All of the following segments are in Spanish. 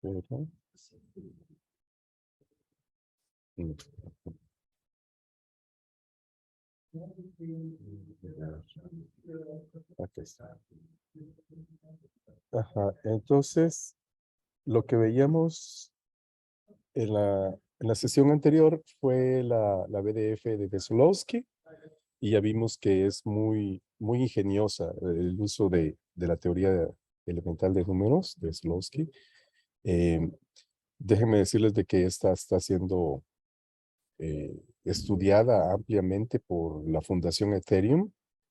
Pero, mm, aquí está. Ajá, entonces, lo que veíamos en la sesión anterior fue la BDF de Vesolowski, y ya vimos que es muy, muy ingeniosa el uso de la teoría elemental de números de Vesolowski. Eh, Déjenme decirles de que esta está siendo estudiada ampliamente por la Fundación Ethereum,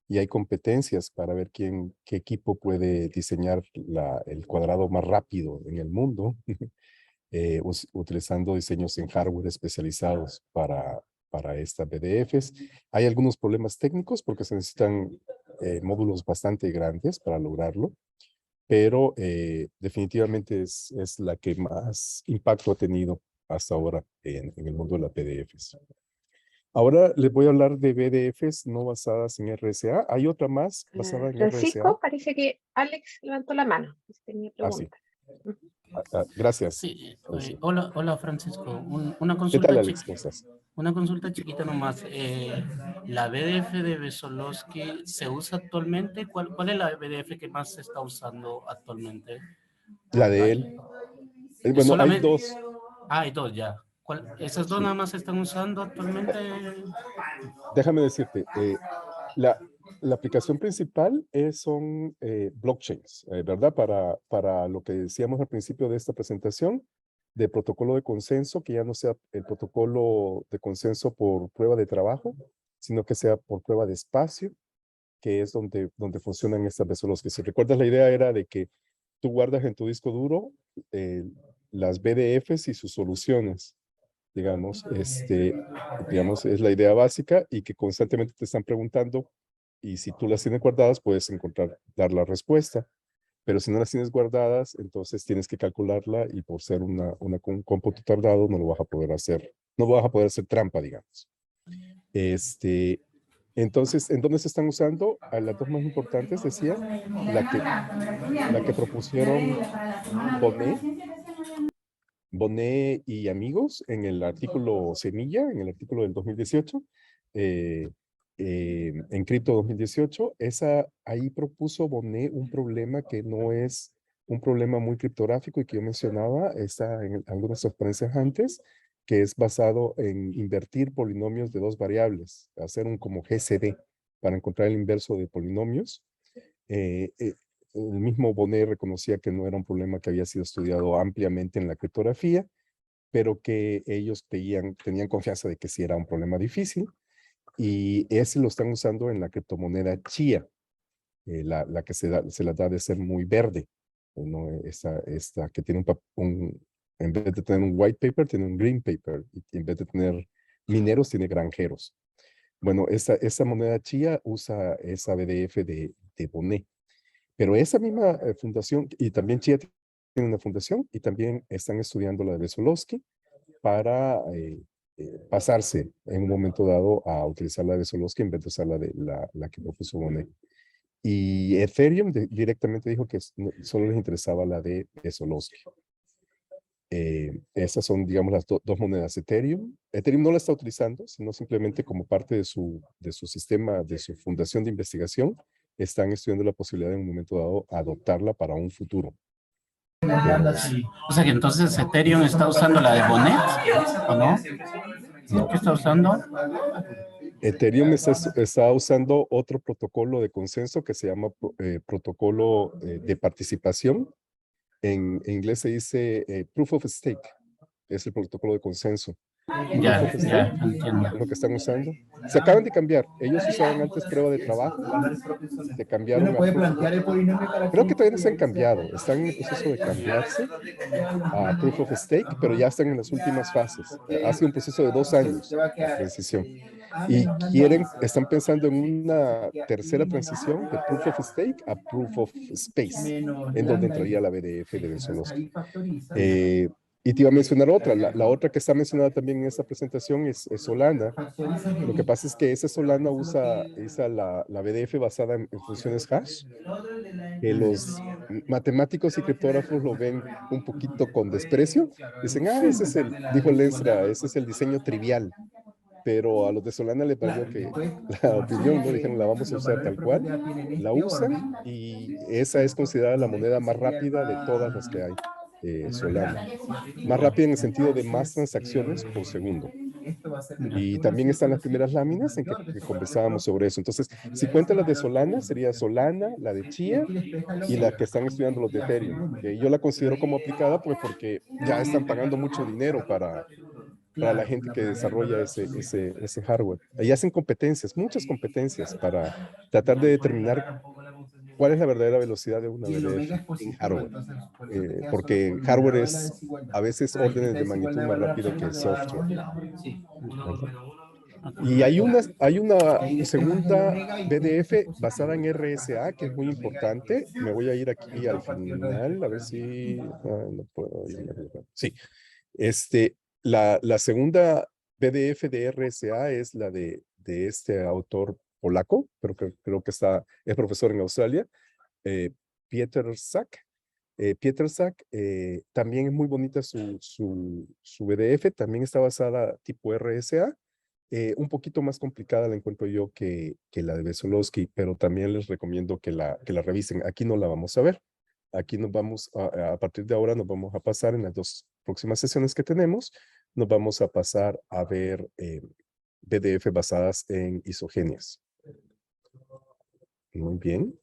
y hay competencias para ver qué equipo puede diseñar el cuadrado más rápido en el mundo, utilizando diseños en hardware especializados para estas BDFs. Hay algunos problemas técnicos porque se necesitan módulos bastante grandes para lograrlo, pero definitivamente es la que más impacto ha tenido hasta ahora en el mundo de las BDFs. Ahora les voy a hablar de BDFs no basadas en RSA. Hay otra más basada en RSA. Francisco, parece que Alex levantó la mano. Tenía Sí. pregunta. Gracias. Sí, hola Francisco, una ¿Qué consulta tal, Alex? ¿Cómo estás? una consulta chiquita nomás. La BDF de Vesolowski se usa actualmente. ¿Cuál es la BDF que más se está usando actualmente? La de él. Bueno, solamente... hay dos. Hay dos ya. ¿Esas dos Sí. nada más se están usando actualmente? Déjame decirte, la, la aplicación principal son blockchains, ¿verdad? Para lo que decíamos al principio de esta presentación, de protocolo de consenso, que ya no sea el protocolo de consenso por prueba de trabajo, sino que sea por prueba de espacio, que es donde funcionan estas Vesolowski. Si recuerdas, la idea era de que tú guardas en tu disco duro las BDFs y sus soluciones, digamos, es la idea básica, y que constantemente te están preguntando, y si tú las tienes guardadas, puedes dar la respuesta, pero si no las tienes guardadas, entonces tienes que calcularla, y por ser un cómputo tardado, no lo vas a poder hacer, no vas a poder hacer trampa, digamos. Entonces, ¿en dónde se están usando? A las dos más importantes, decía, la que propusieron Bonnet y amigos en el artículo Semilla, en el artículo del 2018, en Cripto 2018, ahí propuso Bonnet un problema que no es un problema muy criptográfico, y que yo mencionaba, está en algunas transparencias antes, que es basado en invertir polinomios de dos variables, hacer un como GCD para encontrar el inverso de polinomios. El mismo Bonnet reconocía que no era un problema que había sido estudiado ampliamente en la criptografía, pero que ellos tenían confianza de que sí era un problema difícil, y ese lo están usando en la criptomoneda Chia, la que se la da de ser muy verde, ¿no? Esta que tiene en vez de tener un white paper, tiene un green paper, y en vez de tener mineros, tiene granjeros. Bueno, esa moneda Chia usa esa BDF de Bonnet. Pero esa misma fundación, y también Chia tiene una fundación, y también están estudiando la de Vesolowski para pasarse en un momento dado a utilizar la de Vesolowski en vez de usar la que propuso Bonnet. Y Ethereum directamente dijo que solo les interesaba la de Vesolowski. Esas son, digamos, las dos monedas Ethereum. Ethereum no la está utilizando, sino simplemente como parte de su sistema, de su fundación de investigación. Están estudiando la posibilidad en un momento dado adoptarla para un futuro. Sí. O sea que entonces Ethereum está usando la de Bonnet, ¿o no? No. ¿Qué está usando? Ethereum está usando otro protocolo de consenso que se llama protocolo de participación. En inglés se dice Proof of Stake. Es el protocolo de consenso. Ya, Proof of ya, Stake entiendo. es lo que están usando. Se acaban de cambiar. Ellos usaban antes prueba de trabajo. Se cambiaron a creo que todavía no se han cambiado. Están en el proceso de cambiarse a Proof of Stake, pero ya están en las últimas fases. Ha sido un proceso de 2 años de transición. Y están pensando en una tercera transición de Proof of Stake a Proof of Space, en donde entraría la BDF de Vesolowski. Y te iba a mencionar otra, la otra que está mencionada también en esta presentación es Solana. Lo que pasa es que esa Solana usa la BDF basada en funciones hash, que matemáticos y criptógrafos lo ven un poquito con desprecio. Dicen, ese es dijo Lenstra, ese es el diseño trivial. Pero a los de Solana les valió que la opinión, ¿no? Dijeron, la vamos a usar tal cual, la usan y esa es considerada la moneda más rápida de todas las que hay, Solana. Más rápida en el sentido de más transacciones por segundo. Y también están las primeras láminas en que conversábamos sobre eso. Entonces, si cuentan las de Solana, sería Solana, la de Chia y la que están estudiando los de Ethereum. Yo la considero como aplicada pues porque ya están pagando mucho dinero para la gente que desarrolla ese hardware. Ahí hacen competencias, muchas competencias para tratar de determinar cuál es la verdadera velocidad de una BDF en hardware. Porque en hardware es a veces órdenes de magnitud más rápido que el software. Y hay una segunda BDF basada en RSA que es muy importante. Me voy a ir aquí al final, a ver si... no puedo irme. Sí. La segunda PDF de RSA es la de este autor polaco, pero creo que es profesor en Australia, Pietrzak. Pietrzak también es muy bonita su PDF, también está basada tipo RSA, un poquito más complicada la encuentro yo que la de Vesolowski, pero también les recomiendo que la revisen. Aquí no la vamos a ver. Aquí nos vamos, a partir de ahora nos vamos a pasar en las 2 próximas sesiones que tenemos, nos vamos a pasar a ver PDF basadas en isogenias. Muy bien.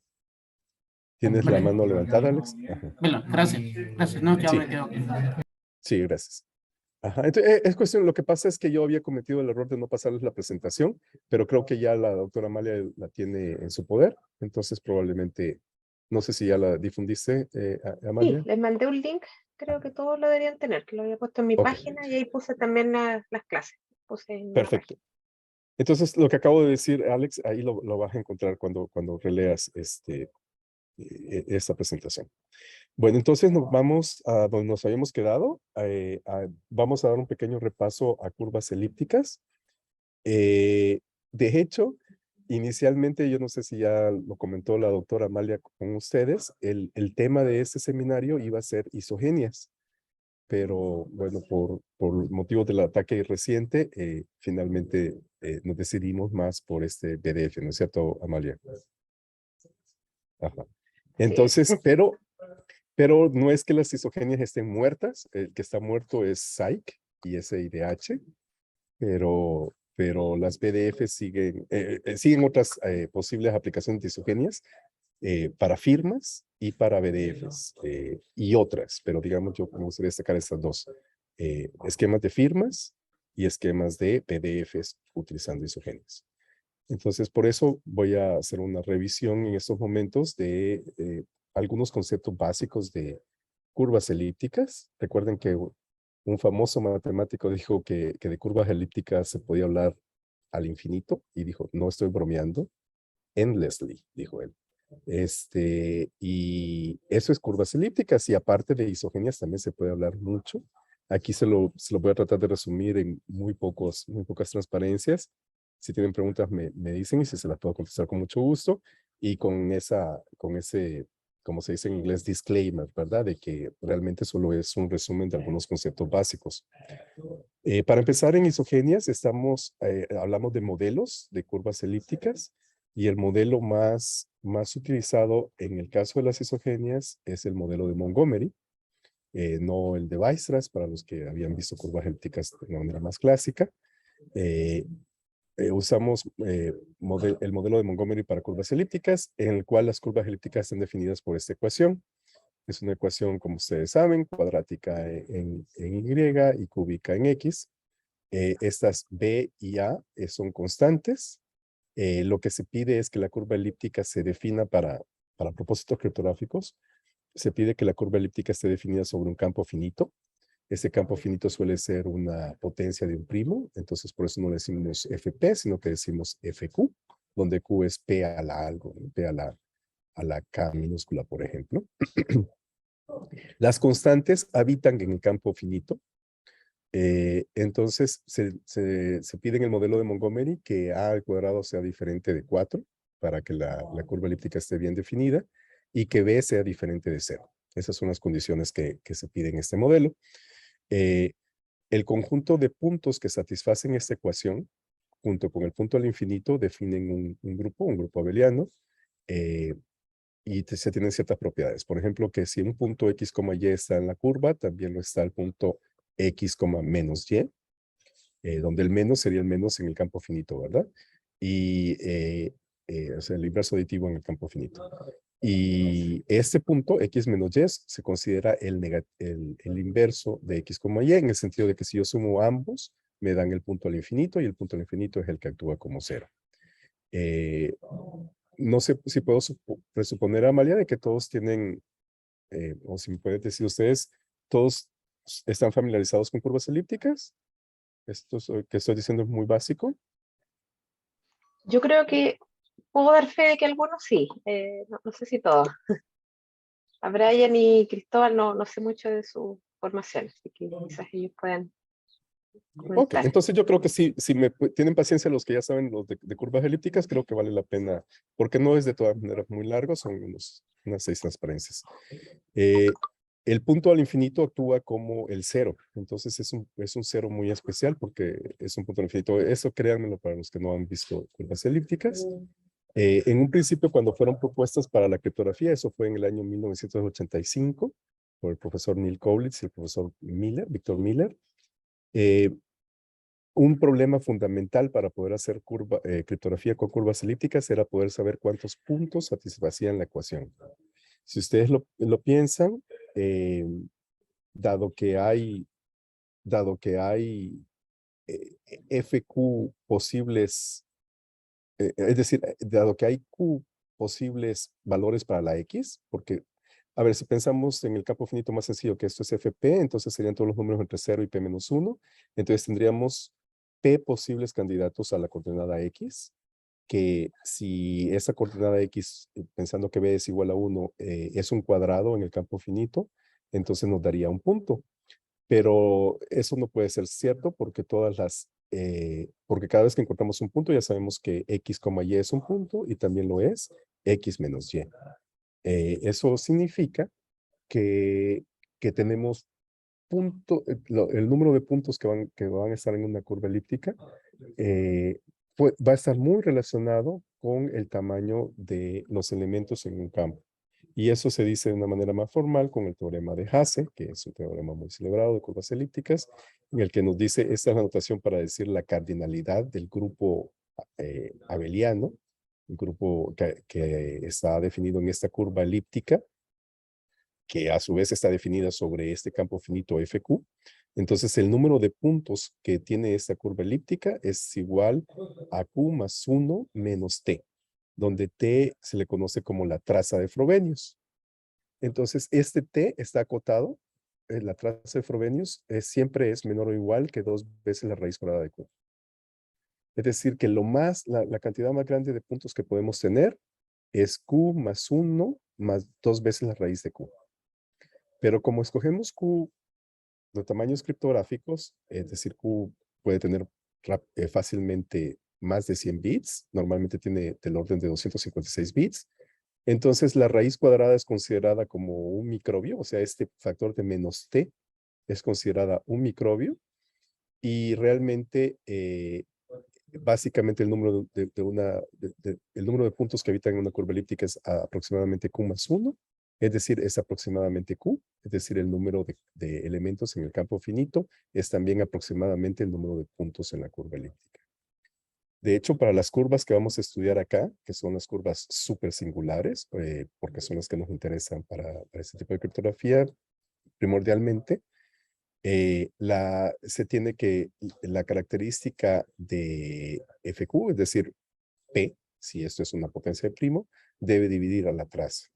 ¿Tienes la mano levantada, Alex? Ajá. Bueno, gracias. Gracias. No, ya Sí. me quedo. Sí, gracias. Ajá. Entonces, es cuestión, lo que pasa es que yo había cometido el error de no pasarles la presentación, pero creo que ya la doctora Amalia la tiene en su poder, entonces probablemente, no sé si ya la difundiste, Amalia. Sí, les mandé un link, creo que todos lo deberían tener, que lo había puesto en mi página y ahí puse también las clases. Puse en Perfecto. Entonces, lo que acabo de decir, Alex, ahí lo vas a encontrar cuando releas esta presentación. Bueno, entonces nos vamos a donde nos habíamos quedado. Vamos a dar un pequeño repaso a curvas elípticas. De hecho, inicialmente, yo no sé si ya lo comentó la doctora Amalia con ustedes, el tema de este seminario iba a ser isogenias, pero bueno, por motivos del ataque reciente, finalmente nos decidimos más por este PDF, ¿no es cierto, Amalia? Ajá. Entonces, pero no es que las isogenias estén muertas, el que está muerto es SAIC y SIDH, pero las BDF siguen otras posibles aplicaciones de isogenias para firmas y para BDFs y otras, pero digamos yo me gustaría destacar estas dos, esquemas de firmas y esquemas de BDFs utilizando isogenias. Entonces, por eso voy a hacer una revisión en estos momentos de algunos conceptos básicos de curvas elípticas. Recuerden que un famoso matemático dijo que de curvas elípticas se podía hablar al infinito y dijo, no estoy bromeando, endlessly, dijo él. Y eso es curvas elípticas y aparte de isogenias también se puede hablar mucho. Aquí se lo voy a tratar de resumir en muy pocas transparencias. Si tienen preguntas me dicen y si se las puedo contestar con mucho gusto y con ese, como se dice en inglés, disclaimer, ¿verdad? De que realmente solo es un resumen de algunos conceptos básicos. Para empezar en isogenias hablamos de modelos de curvas elípticas y el modelo más utilizado en el caso de las isogenias es el modelo de Montgomery, no el de Weierstrass, para los que habían visto curvas elípticas de una manera más clásica. Usamos el modelo de Montgomery para curvas elípticas, en el cual las curvas elípticas están definidas por esta ecuación. Es una ecuación, como ustedes saben, cuadrática en Y y cúbica en X. Estas B y A son constantes. Lo que se pide es que la curva elíptica se defina para propósitos criptográficos. Se pide que la curva elíptica esté definida sobre un campo finito. Ese campo finito suele ser una potencia de un primo, entonces por eso no le decimos FP, sino que decimos FQ, donde Q es P a la algo, ¿no? P a la K minúscula, por ejemplo. Las constantes habitan en el campo finito. Entonces se pide en el modelo de Montgomery que A al cuadrado sea diferente de 4 para que la curva elíptica esté bien definida y que B sea diferente de 0. Esas son las condiciones que se piden en este modelo. El conjunto de puntos que satisfacen esta ecuación, junto con el punto al infinito, definen un grupo abeliano, y se tienen ciertas propiedades. Por ejemplo, que si un punto X, Y está en la curva, también lo está el punto X, menos Y, donde el menos sería el menos en el campo finito, ¿verdad? Y o sea, el inverso aditivo en el campo finito. Y este punto, X menos Y, se considera el inverso de X, Y, en el sentido de que si yo sumo ambos, me dan el punto al infinito, y el punto al infinito es el que actúa como 0. No sé si puedo presuponer, Amalia, de que todos tienen, o si me pueden decir ustedes, todos están familiarizados con curvas elípticas. Esto que estoy diciendo es muy básico. Yo creo que puedo dar fe de que algunos sí, no sé si todos. A Brian y Cristóbal no sé mucho de su formación, así que quizás ellos puedan Ok, comentar. entonces yo creo que si tienen paciencia los que ya saben los de curvas elípticas, creo que vale la pena, porque no es de todas maneras muy largo, son unas 6 transparencias. El punto al infinito actúa como el 0, entonces es un 0 muy especial porque es un punto al infinito. Eso créanmelo para los que no han visto curvas elípticas. En un principio, cuando fueron propuestas para la criptografía, eso fue en el año 1985, por el profesor Neil Koblitz y el profesor Víctor Miller. Un problema fundamental para poder hacer criptografía con curvas elípticas era poder saber cuántos puntos satisfacían la ecuación. Si ustedes lo piensan, dado que hay FQ posibles, es decir, dado que hay Q posibles valores para la X, porque, a ver, si pensamos en el campo finito más sencillo, que esto es FP, entonces serían todos los números entre 0 y P-1, entonces tendríamos P posibles candidatos a la coordenada X, que si esa coordenada X, pensando que B es igual a 1, es un cuadrado en el campo finito, entonces nos daría un punto. Pero eso no puede ser cierto porque porque cada vez que encontramos un punto ya sabemos que X, Y es un punto y también lo es X menos Y. Eso significa que tenemos el número de puntos que van a estar en una curva elíptica va a estar muy relacionado con el tamaño de los elementos en un campo. Y eso se dice de una manera más formal con el teorema de Hasse, que es un teorema muy celebrado de curvas elípticas, en el que nos dice, esta es la notación para decir la cardinalidad del grupo abeliano, el grupo que está definido en esta curva elíptica, que a su vez está definida sobre este campo finito FQ. Entonces, el número de puntos que tiene esta curva elíptica es igual a Q más 1 menos T, donde T se le conoce como la traza de Frobenius. Entonces, este T está acotado, la traza de Frobenius siempre es menor o igual que 2 veces la raíz cuadrada de Q. Es decir, que la cantidad más grande de puntos que podemos tener es Q más 1 más 2 veces la raíz de Q. Pero como escogemos Q de tamaños criptográficos, es decir, Q puede tener fácilmente más de 100 bits, normalmente tiene del orden de 256 bits, entonces la raíz cuadrada es considerada como un microbio, o sea, este factor de menos t es considerada un microbio, y realmente básicamente el número el número de puntos que habitan en una curva elíptica es aproximadamente Q más 1, es decir, es aproximadamente Q, es decir, el número de elementos en el campo finito es también aproximadamente el número de puntos en la curva elíptica. De hecho, para las curvas que vamos a estudiar acá, que son las curvas súper singulares, porque son las que nos interesan para este tipo de criptografía, primordialmente, se tiene que la característica de FQ, es decir, P, si esto es una potencia de primo, debe dividir a la traza.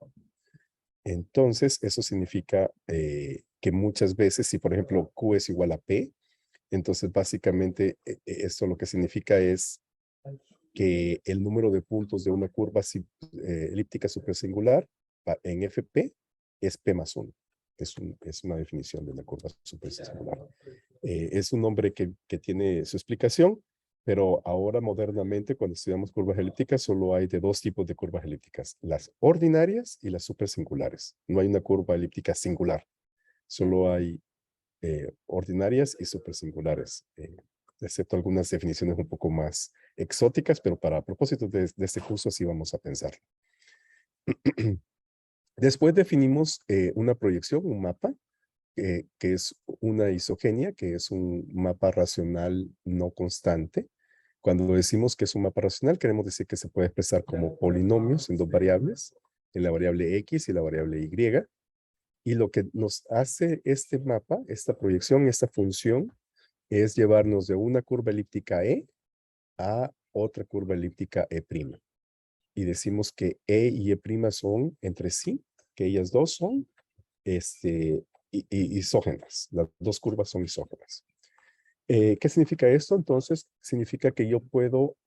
Entonces, eso significa que muchas veces, si por ejemplo Q es igual a P, entonces básicamente esto lo que significa es que el número de puntos de una curva elíptica supersingular en FP es P más 1. Es una definición de una curva supersingular. Es un nombre que tiene su explicación, Pero ahora modernamente cuando estudiamos curvas elípticas solo hay de dos tipos de curvas elípticas, las ordinarias y las supersingulares. No hay una curva elíptica singular, solo hay ordinarias y supersingulares, excepto algunas definiciones un poco más exóticas, pero para propósitos de este curso sí vamos a pensar. Después definimos una proyección, un mapa, que es una isogenia, que es un mapa racional no constante. Cuando decimos que es un mapa racional, queremos decir que se puede expresar como polinomios en dos variables, en la variable X y la variable Y. Y lo que nos hace este mapa, esta proyección, esta función, es llevarnos de una curva elíptica E a otra curva elíptica E'. Y decimos que E y E' son entre sí, que ellas dos son isógenas. Las dos curvas son isógenas. ¿Qué significa esto? Entonces, significa que yo puedo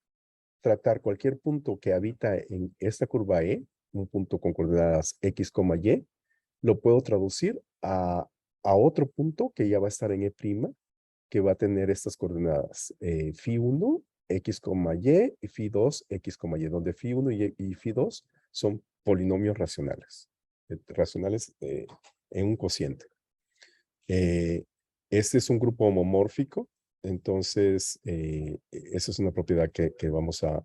tratar cualquier punto que habita en esta curva E, un punto con coordenadas X, Y, lo puedo traducir a otro punto que ya va a estar en E', que va a tener estas coordenadas. Φ1, X, Y, y Φ2, X, Y, donde Φ1 y Φ2 son polinomios racionales. Racionales en un cociente. Este es un grupo homomórfico, entonces esa es una propiedad que vamos a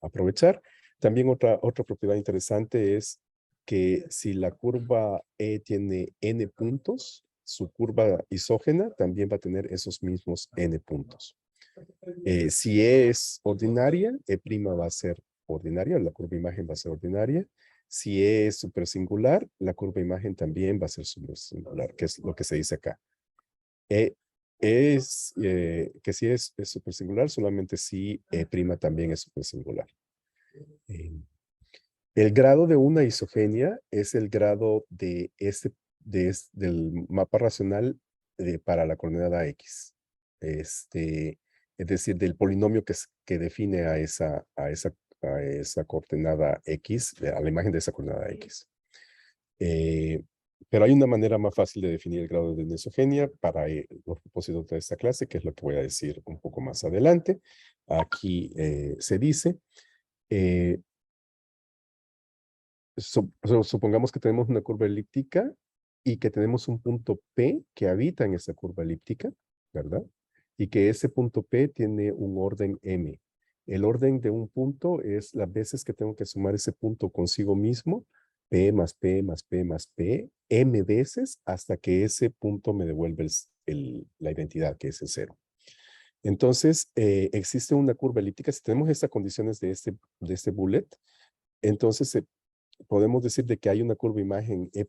aprovechar. También otra propiedad interesante es que si la curva E tiene n puntos, su curva isógena también va a tener esos mismos n puntos. Si E es ordinaria, E' va a ser ordinaria, la curva imagen va a ser ordinaria. Si E es supersingular, la curva imagen también va a ser supersingular, que es lo que se dice acá. Que si es supersingular, solamente si E' también es supersingular. El grado de una isogenia es el grado del mapa racional para la coordenada X. Es decir, del polinomio que define a esa coordenada X, a la imagen de esa coordenada X. Pero hay una manera más fácil de definir el grado de una isogenia para los propósitos de esta clase, que es lo que voy a decir un poco más adelante. Aquí se dice, supongamos que tenemos una curva elíptica y que tenemos un punto P que habita en esa curva elíptica, ¿verdad? Y que ese punto P tiene un orden M. El orden de un punto es las veces que tengo que sumar ese punto consigo mismo, P más P más P más P, M veces, hasta que ese punto me devuelve la identidad, que es el 0. Entonces, existe una curva elíptica. Si tenemos estas condiciones de este bullet, entonces podemos decir de que hay una curva imagen E'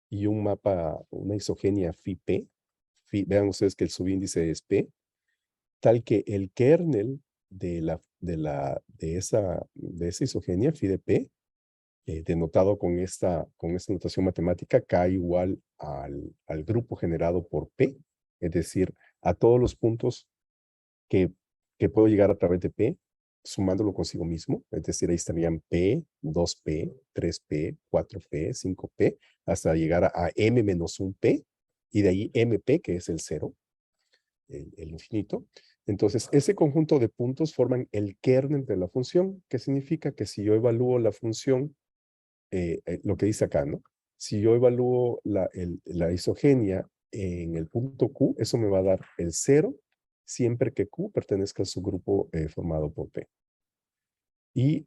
y un mapa, una isogenia Φp. Vean ustedes que el subíndice es P, tal que el kernel de esa isogenia, Φ de P, denotado con esta notación matemática, K igual al grupo generado por P, es decir, a todos los puntos que puedo llegar a través de P, sumándolo consigo mismo, es decir, ahí estarían P, 2P, 3P, 4P, 5P, hasta llegar a M menos 1P, y de ahí MP, que es el 0, el infinito. Entonces, ese conjunto de puntos forman el kernel de la función, que significa que si yo evalúo la función, lo que dice acá, ¿no? Si yo evalúo la isogenia en el punto Q, eso me va a dar el 0, siempre que Q pertenezca a su grupo formado por P. Y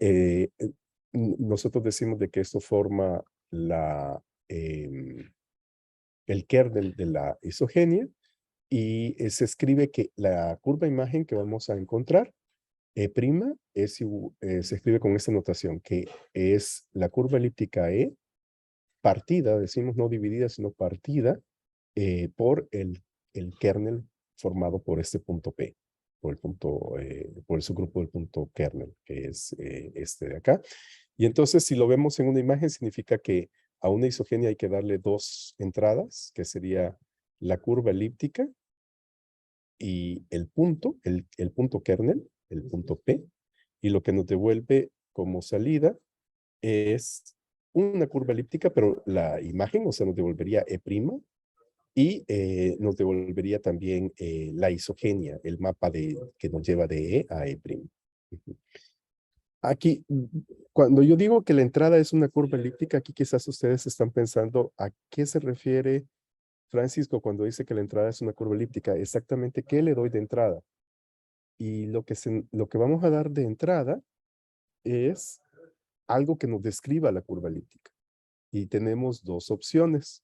nosotros decimos de que esto forma el kernel de la isogenia, y se escribe que la curva imagen que vamos a encontrar, E' se escribe con esta notación, que es la curva elíptica E partida, decimos no dividida, sino partida por el kernel formado por este punto P, por el subgrupo del punto kernel, que es este de acá. Y entonces, si lo vemos en una imagen, significa que a una isogenia hay que darle dos entradas, que sería la curva elíptica y el punto kernel, el punto P, y lo que nos devuelve como salida es una curva elíptica, pero la imagen, o sea, nos devolvería E', Y nos devolvería también la isogenia, el mapa que nos lleva de E a E'. Ujú. Aquí, cuando yo digo que la entrada es una curva elíptica, aquí quizás ustedes están pensando a qué se refiere Francisco cuando dice que la entrada es una curva elíptica. Exactamente, ¿qué le doy de entrada? Y lo que vamos a dar de entrada es algo que nos describa la curva elíptica. Y tenemos dos opciones.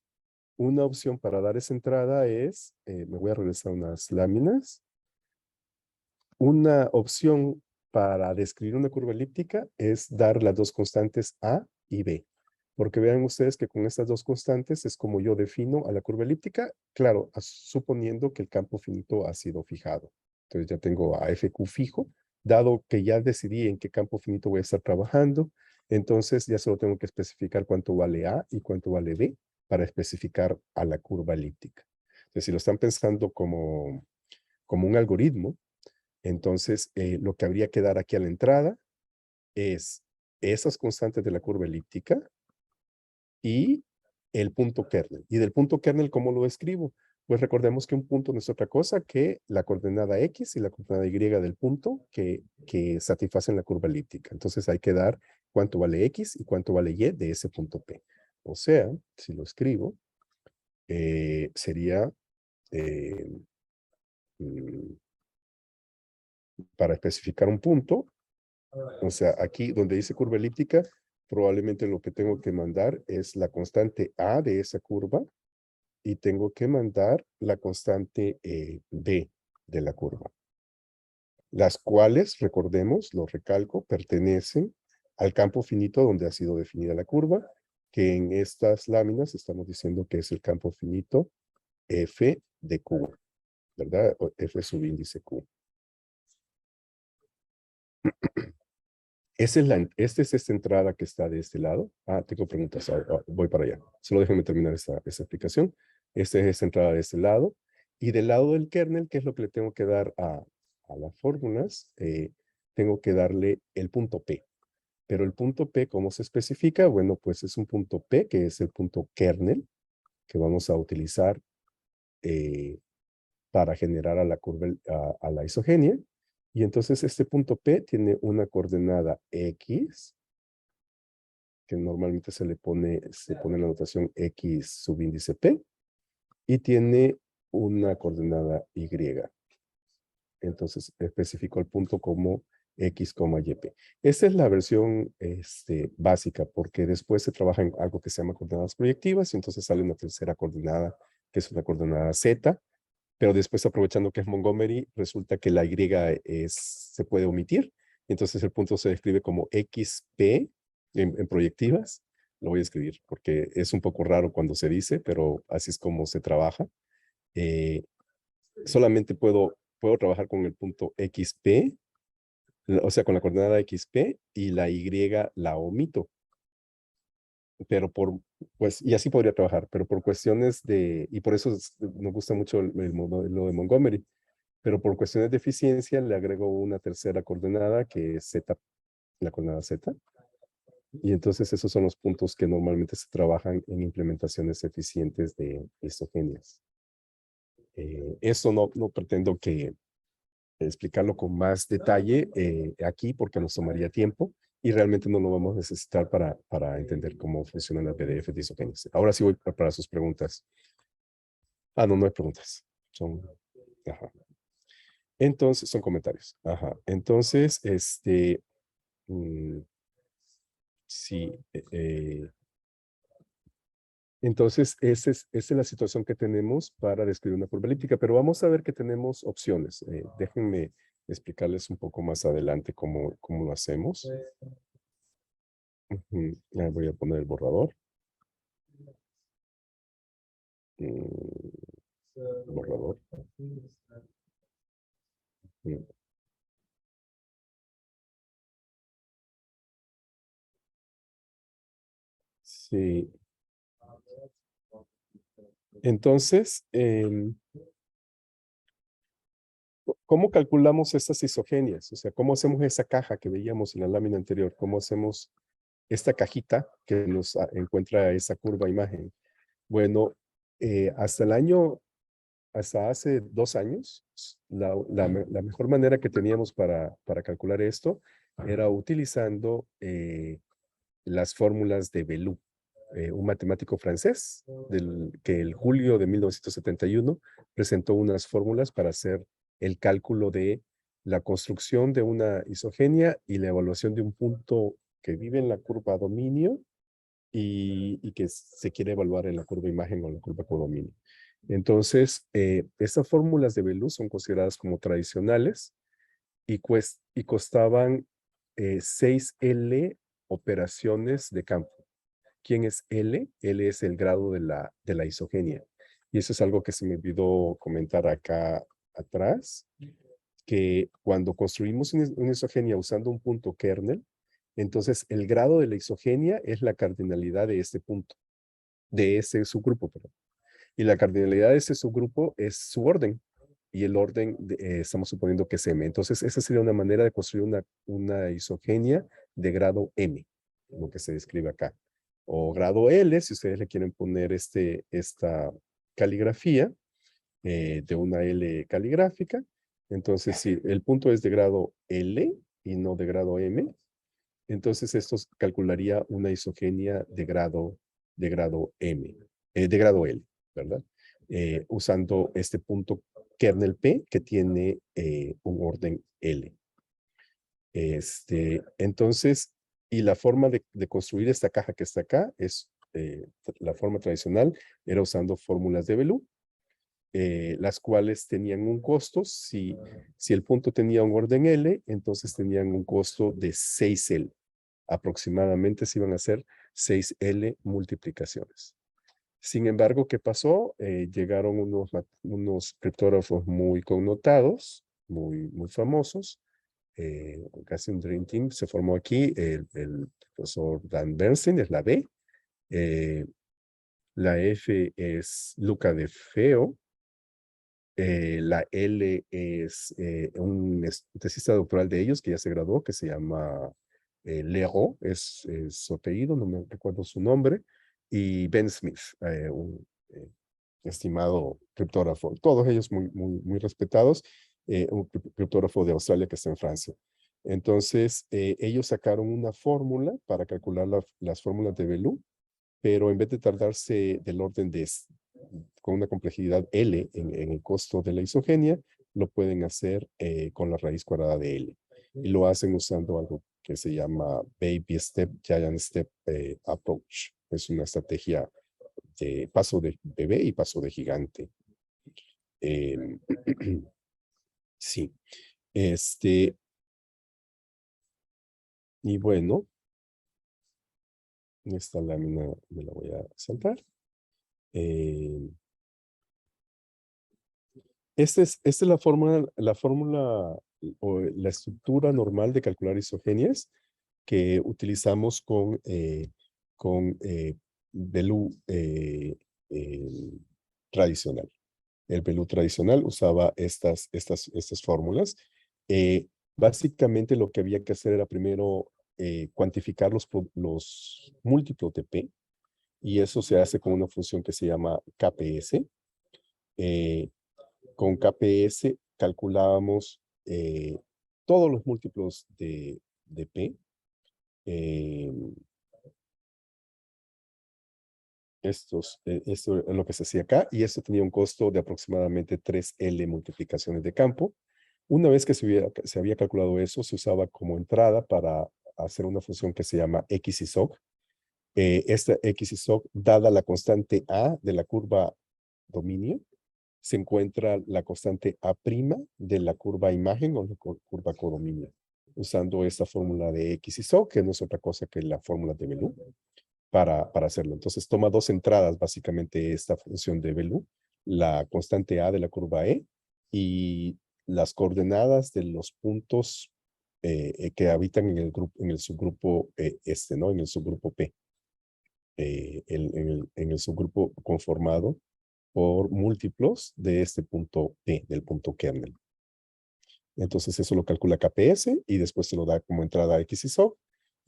Una opción para dar esa entrada es, me voy a regresar unas láminas. Una opción para describir una curva elíptica es dar las dos constantes A y B. Porque vean ustedes que con estas dos constantes es como yo defino a la curva elíptica, claro, suponiendo que el campo finito ha sido fijado. Entonces ya tengo a FQ fijo, dado que ya decidí en qué campo finito voy a estar trabajando, entonces ya solo tengo que especificar cuánto vale A y cuánto vale B para especificar a la curva elíptica. Entonces, si lo están pensando como un algoritmo, entonces lo que habría que dar aquí a la entrada es esas constantes de la curva elíptica y el punto kernel. Y del punto kernel, ¿cómo lo escribo? Pues recordemos que un punto no es otra cosa que la coordenada X y la coordenada Y del punto que satisfacen la curva elíptica. Entonces hay que dar cuánto vale X y cuánto vale Y de ese punto P. O sea, si lo escribo, sería para especificar un punto, o sea, aquí donde dice curva elíptica, probablemente lo que tengo que mandar es la constante A de esa curva y tengo que mandar la constante B de la curva. Las cuales, recordemos, lo recalco, pertenecen al campo finito donde ha sido definida la curva, que en estas láminas estamos diciendo que es el campo finito F de Q, ¿verdad? O F subíndice Q. Esta es esta entrada que está de este lado. Tengo preguntas. Voy para allá. Solo déjenme terminar esta explicación. Esta es esta entrada de este lado. Y del lado del kernel, ¿qué es lo que le tengo que dar a las fórmulas? Tengo que darle el punto P. Pero el punto P, ¿cómo se especifica? Bueno, pues es un punto P, que es el punto kernel, que vamos a utilizar para generar a la curva, a la isogenia. Y entonces este punto P tiene una coordenada X, que normalmente se pone la notación X subíndice P, y tiene una coordenada Y. Entonces especifico el punto como X, YP. Esta es la versión básica, porque después se trabaja en algo que se llama coordenadas proyectivas, y entonces sale una tercera coordenada, que es una coordenada Z, pero después aprovechando que es Montgomery, resulta que la Y se puede omitir, entonces el punto se describe como XP en proyectivas. Lo voy a escribir porque es un poco raro cuando se dice, pero así es como se trabaja. Solamente puedo trabajar con el punto XP, o sea, con la coordenada XP, y la Y la omito. Pero pues, y así podría trabajar, pero por cuestiones y por eso nos gusta mucho el modelo de Montgomery, pero por cuestiones de eficiencia le agrego una tercera coordenada que es Z, la coordenada Z, y entonces esos son los puntos que normalmente se trabajan en implementaciones eficientes de isogenias. Eso no pretendo que explicarlo con más detalle aquí porque nos tomaría tiempo y realmente no lo vamos a necesitar para entender cómo funcionan las PDF de isogenias. Ahora sí voy para sus preguntas. No hay preguntas. Ajá. Entonces, son comentarios. Ajá. Entonces, sí. Entonces, esa es la situación que tenemos para describir una curva elíptica, pero vamos a ver que tenemos opciones. Déjenme explicarles un poco más adelante cómo lo hacemos. Voy a poner el borrador. Borrador. Sí. Entonces, ¿cómo calculamos estas isogenias? O sea, ¿cómo hacemos esa caja que veíamos en la lámina anterior? ¿Cómo hacemos esta cajita que nos encuentra esa curva imagen? Bueno, hasta hace 2 años, la mejor manera que teníamos para calcular esto era utilizando las fórmulas de Belou, un matemático francés que el julio de 1971 presentó unas fórmulas para hacer el cálculo de la construcción de una isogenia y la evaluación de un punto que vive en la curva dominio y que se quiere evaluar en la curva imagen o en la curva codominio. Entonces, estas fórmulas de Belou son consideradas como tradicionales y costaban 6L operaciones de campo. ¿Quién es L? L es el grado de la isogenia. Y eso es algo que se me olvidó comentar acá atrás, que cuando construimos una isogenia usando un punto kernel, entonces el grado de la isogenia es la cardinalidad de este punto, de ese subgrupo, perdón. Y la cardinalidad de ese subgrupo es su orden. Y el orden estamos suponiendo que es M. Entonces, esa sería una manera de construir una isogenia de grado M, lo que se describe acá. O grado L, si ustedes le quieren poner esta caligrafía de una L caligráfica. Entonces, si el punto es de grado L y no de grado M, entonces esto calcularía una isogenia de grado M, de grado L, ¿verdad? Usando este punto kernel P que tiene un orden L. Entonces, y la forma de construir esta caja que está acá es la forma tradicional, era usando fórmulas de Belou, las cuales tenían un costo, si el punto tenía un orden L, entonces tenían un costo de 6L. Aproximadamente se iban a hacer 6L multiplicaciones. Sin embargo, ¿qué pasó? Llegaron unos criptógrafos muy connotados, muy famosos, casi un Dream Team se formó aquí, el profesor Dan Bernstein es la B, la F es Luca De Feo, la L es un tesista doctoral de ellos que ya se graduó, que se llama Leroux, es su apellido, no me recuerdo su nombre, y Ben Smith, un estimado criptógrafo, todos ellos muy respetados, un criptógrafo de Australia que está en Francia. Entonces, ellos sacaron una fórmula para calcular las fórmulas de Belou, pero en vez de tardarse del orden con una complejidad L en el costo de la isogenia, lo pueden hacer con la raíz cuadrada de L. Y lo hacen usando algo que se llama Baby Step, Giant Step Approach. Es una estrategia de paso de bebé y paso de gigante. Sí. Y bueno, esta lámina me la voy a saltar. Esta es la fórmula o la estructura normal de calcular isogenias que utilizamos con Belou tradicional. El Belou tradicional usaba estas fórmulas. Básicamente lo que había que hacer era primero cuantificar los múltiplos de P, y eso se hace con una función que se llama KPS. Con KPS calculábamos todos los múltiplos de P. Esto es lo que se hacía acá, y esto tenía un costo de aproximadamente 3L multiplicaciones de campo. Una vez que se había calculado eso, se usaba como entrada para hacer una función que se llama XISOC. Esta XISOC, dada la constante A de la curva dominio, se encuentra la constante A' de la curva imagen o la curva codominio, usando esta fórmula de XISOC, que no es otra cosa que la fórmula de Belou, para hacerlo. Entonces toma dos entradas, básicamente, esta función de Belou, la constante A de la curva E y las coordenadas de los puntos que habitan en el subgrupo ¿no? En el subgrupo P. En el subgrupo conformado por múltiplos de este punto P, del punto kernel. Entonces eso lo calcula KPS y después se lo da como entrada a XISOC,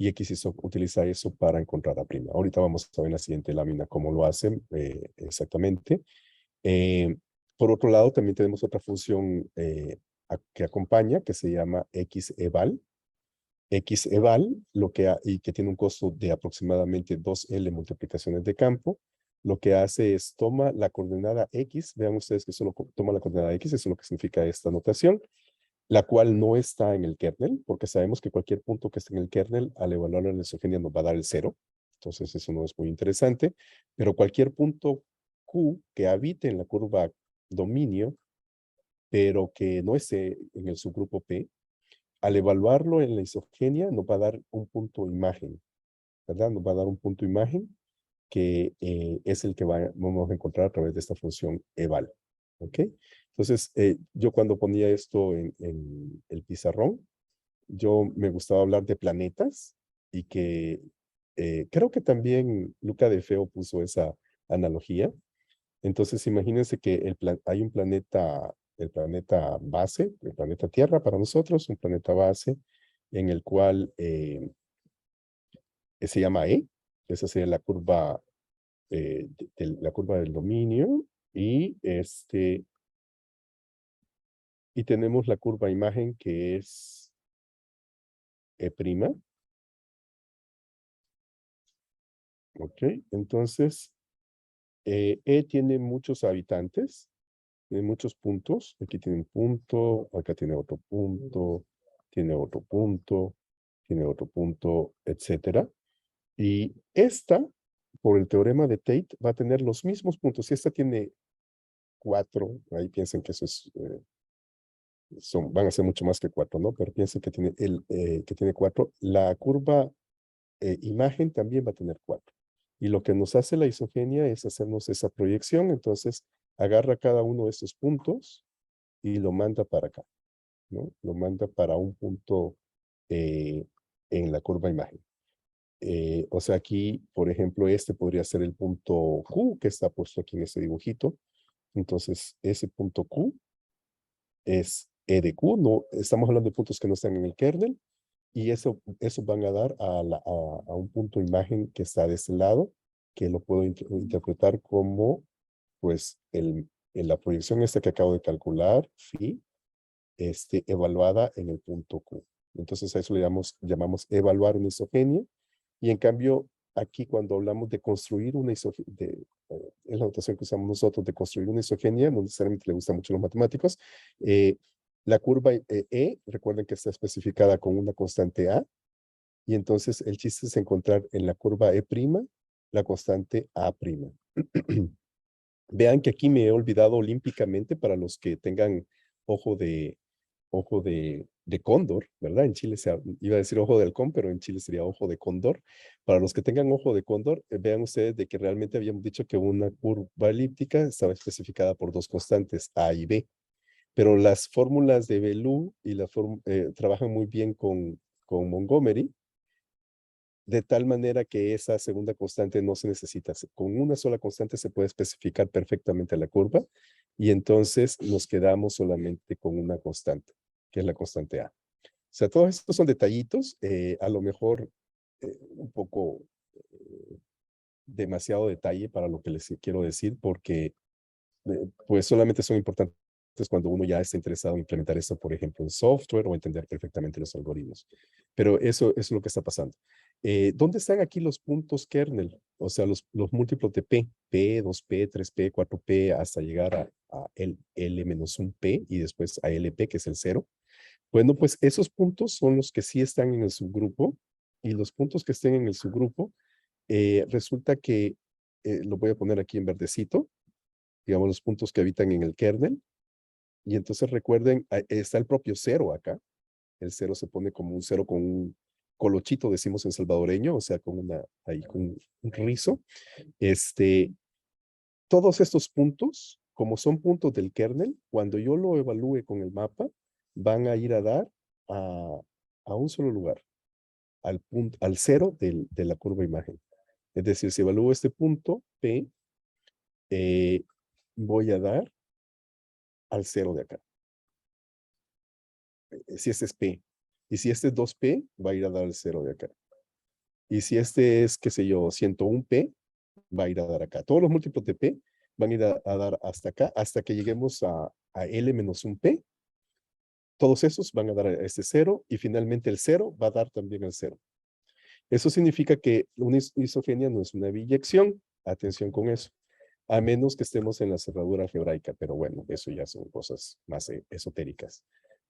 y X utiliza eso para encontrar A'. Ahorita vamos a ver en la siguiente lámina cómo lo hacen exactamente. Por otro lado, también tenemos otra función que acompaña, que se llama xeval. Xeval, y que tiene un costo de aproximadamente 2L multiplicaciones de campo, lo que hace es toma la coordenada X, vean ustedes que solo toma la coordenada X, eso es lo que significa esta notación, la cual no está en el kernel, porque sabemos que cualquier punto que esté en el kernel, al evaluar la isogenia nos va a dar el 0, entonces eso no es muy interesante, pero cualquier punto Q que habite en la curva dominio, pero que no esté en el subgrupo P, al evaluarlo en la isogenia nos va a dar un punto imagen, ¿verdad? Nos va a dar un punto imagen que es el que vamos a encontrar a través de esta función eval. ¿Ok? Entonces, yo cuando ponía esto en el pizarrón, yo me gustaba hablar de planetas y que creo que también Luca de Feo puso esa analogía. Entonces, imagínense que hay un planeta, el planeta base, el planeta Tierra para nosotros, un planeta base en el cual se llama E. Esa sería la curva, la curva del dominio. Y tenemos la curva imagen que es E'. Ok, entonces E tiene muchos habitantes, tiene muchos puntos. Aquí tiene un punto, acá tiene otro punto, tiene otro punto, tiene otro punto, etcétera. Y esta, por el teorema de Tate, va a tener los mismos puntos. Si esta tiene 4, ahí piensen que eso es, van a ser mucho más que 4, ¿no? Pero piensen que tiene 4. La curva imagen también va a tener 4. Y lo que nos hace la isogenia es hacernos esa proyección. Entonces, agarra cada uno de estos puntos y lo manda para acá, ¿no? Lo manda para un punto en la curva imagen. O sea, aquí, por ejemplo, este podría ser el punto Q que está puesto aquí en este dibujito. Entonces, ese punto Q es E de Q. No, estamos hablando de puntos que no están en el kernel. Y eso van a dar a un punto imagen que está de este lado, que lo puedo interpretar como, pues, en la proyección esta que acabo de calcular, phi, evaluada en el punto Q. Entonces a eso le llamamos evaluar una isogenia. Y en cambio, aquí cuando hablamos de construir una isogenia, es la notación que usamos nosotros de construir una isogenia, no necesariamente le gustan mucho los matemáticos, la curva recuerden que está especificada con una constante A, y entonces el chiste es encontrar en la curva E' la constante A'. Vean que aquí me he olvidado olímpicamente para los que tengan ojo de cóndor, ¿verdad? En Chile iba a decir ojo de halcón, pero en Chile sería ojo de cóndor. Para los que tengan ojo de cóndor, vean ustedes de que realmente habíamos dicho que una curva elíptica estaba especificada por dos constantes, A y B. Pero las fórmulas de Bellew trabajan muy bien con Montgomery, de tal manera que esa segunda constante no se necesita. Con una sola constante se puede especificar perfectamente la curva y entonces nos quedamos solamente con una constante, que es la constante A. O sea, todos estos son detallitos, a lo mejor un poco demasiado detalle para lo que les quiero decir, porque pues solamente son importantes cuando uno ya está interesado en implementar esto, por ejemplo, en software o entender perfectamente los algoritmos. Pero eso es lo que está pasando. ¿Dónde están aquí los puntos kernel? O sea, los múltiplos de P, 2P, 3P, 4P, hasta llegar a L-1P y después a LP, que es el 0. Bueno, pues esos puntos son los que sí están en el subgrupo, y los puntos que estén en el subgrupo, resulta que, lo voy a poner aquí en verdecito, digamos los puntos que habitan en el kernel, y entonces recuerden, está el propio 0 acá. El 0 se pone como un 0 con un colochito, decimos en salvadoreño, o sea, con con un rizo. Todos estos puntos, como son puntos del kernel, cuando yo lo evalúe con el mapa, van a ir a dar a un solo lugar, al 0 de la curva imagen. Es decir, si evalúo este punto P, voy a dar al 0 de acá. Si este es P. Y si este es 2P, va a ir a dar al 0 de acá. Y si este es, qué sé yo, 101p, va a ir a dar acá. Todos los múltiplos de p van a ir a dar hasta acá, hasta que lleguemos a L menos un p. Todos esos van a dar a este 0 y finalmente el 0 va a dar también el 0. Eso significa que una isogenia no es una biyección. Atención con eso. A menos que estemos en la cerradura algebraica, pero bueno, eso ya son cosas más esotéricas.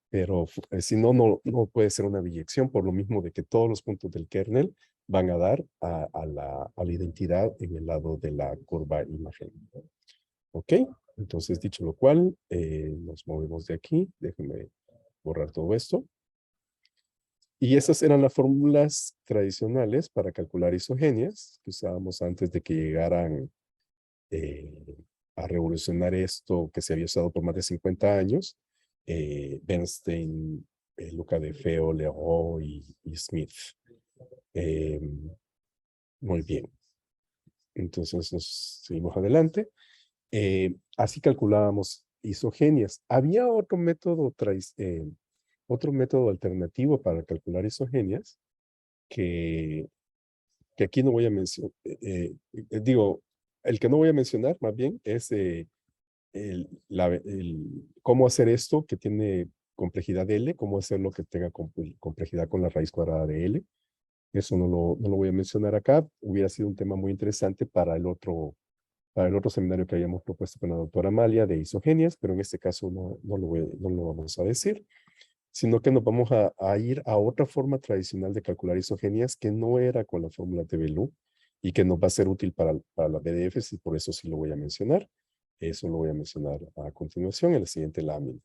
Pero si no, no puede ser una biyección por lo mismo de que todos los puntos del kernel van a dar a la identidad en el lado de la curva imagen. ¿Ok? Entonces, dicho lo cual, nos movemos de aquí. Déjenme borrar todo esto. Y esas eran las fórmulas tradicionales para calcular isogenias que usábamos antes de que llegaran a revolucionar esto que se había usado por más de 50 años. Bernstein, Luca de Feo, Leroy y Smith. Muy bien. Entonces nos seguimos adelante. Así calculábamos isogenias. Había otro método alternativo para calcular isogenias que aquí no voy a mencionar. Digo, el que no voy a mencionar más bien es cómo hacer esto que tiene complejidad de L, cómo hacerlo que tenga complejidad con la raíz cuadrada de L. Eso no lo voy a mencionar acá. Hubiera sido un tema muy interesante para el otro seminario que habíamos propuesto con la doctora Amalia de isogenias, pero en este caso no lo vamos a decir, sino que nos vamos a ir a otra forma tradicional de calcular isogenias que no era con la fórmula de Belú y que nos va a ser útil para las BDFs y por eso sí lo voy a mencionar. Eso lo voy a mencionar a continuación en la siguiente lámina.